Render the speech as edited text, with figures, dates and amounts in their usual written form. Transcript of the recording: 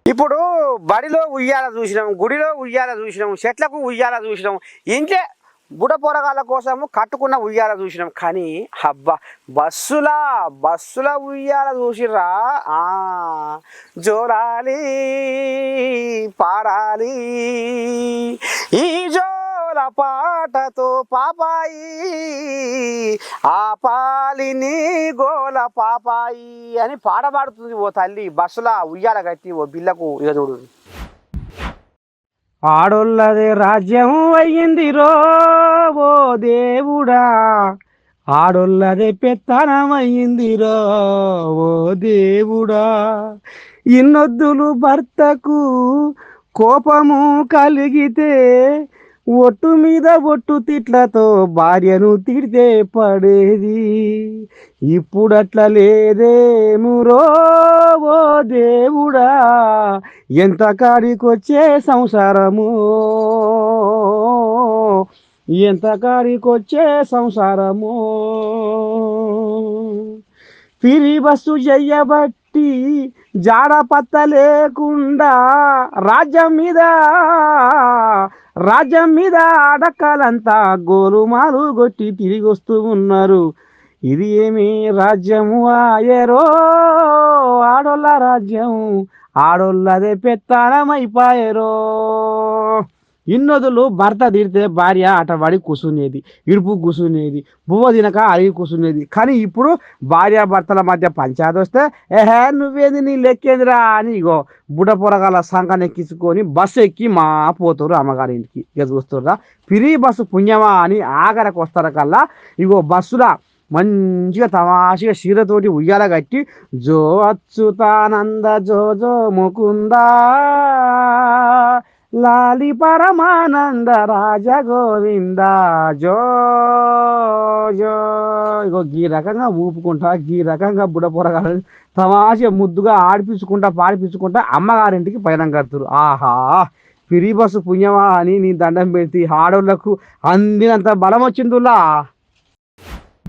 ఇప్పుడు బడిలో ఉయ్యాల చూసినాం, గుడిలో ఉయ్యాల చూసినాం, చెట్లకు ఉయ్యాల చూసినాం, ఇంట్లో బుడ పొరగాళ్ళ కోసము కట్టుకున్న ఉయ్యాల చూసినాం. కానీ అబ్బా బస్సుల ఉయ్యాల చూసిర్రా. జోరాలి పాడాలి ఈ జోల పాటతో పాపాయి ఆ పాలిని గోల పాపాయి అని పాడబడుతుంది ఓ తల్లి బస్సుల ఉయ్యాల కట్టి ఓ బిల్లకు. ఇక చూడు, ఆడోళ్ళదే రాజ్యం అయ్యిందిరో ఓ దేవుడా, ఆడోళ్ళదే పెత్తనం అయ్యిందిరో ఓ దేవుడా. ఇన్నొద్దులు భర్తకు కోపము కలిగితే ఒట్టు మీద ఒట్టు తిట్లతో భార్యను తిడితే పడేది. ఇప్పుడట్లా లేదేమురో ఓ దేవుడా, ఎంత కాడికొచ్చే సంసారము, ఎంత కాడికొచ్చే సంసారము. ఫిరి బస్సు చెయ్యబట్టి జాడపత్త లేకుండా రాజ్యం మీద అడక్కలంతా గోలుమాలు కొట్టి తిరిగి వస్తూ ఉన్నారు. ఇది ఏమి రాజ్యము ఆయరో, ఆడోళ్ళ రాజ్యం, ఆడోళ్ళదే పెత్తనమైపాయరో. ఇన్నొదులు భర్త తిడితే భార్య అటబడి కూసునేది, ఇడుపు కూసునేది, బువ్వ తినక అరిగి కూసునేది. కానీ ఇప్పుడు భార్య భర్తల మధ్య పంచాయతీ వస్తే ఏహే నువ్వేది నీ లెక్కేదిరా అని ఇగో బుడ్డ పొరగాల సంఖను ఎక్కించుకొని బస్సు ఎక్కి మా పోతారు అమ్మగారి ఇంటికి. ఇక చూస్తుర్రా, ఫ్రీ బస్సు పుణ్యమా అని ఆఖరికి వస్తారు కల్లా ఇగో బస్సులా మంచిగా తమాషగా చీరతోటి ఉయ్యాల కట్టి జో అచ్యుతానంద జో జో ముకుందా లాలి పరమానంద రాజ గోవింద జో జో. ఇగో ఈ రకంగా ఊపుకుంటా, ఈ రకంగా బుడపొరగా తమాష ముద్దుగా ఆడిపించుకుంటా పాడిపించుకుంటా అమ్మగారింటికి పయనం కడుతురు. ఆహా, ఫ్రీ బస్సు పుణ్యమా అని నీ దండం పెడితే ఆడోళ్లకు అందినంత బలం వచ్చిందిలా.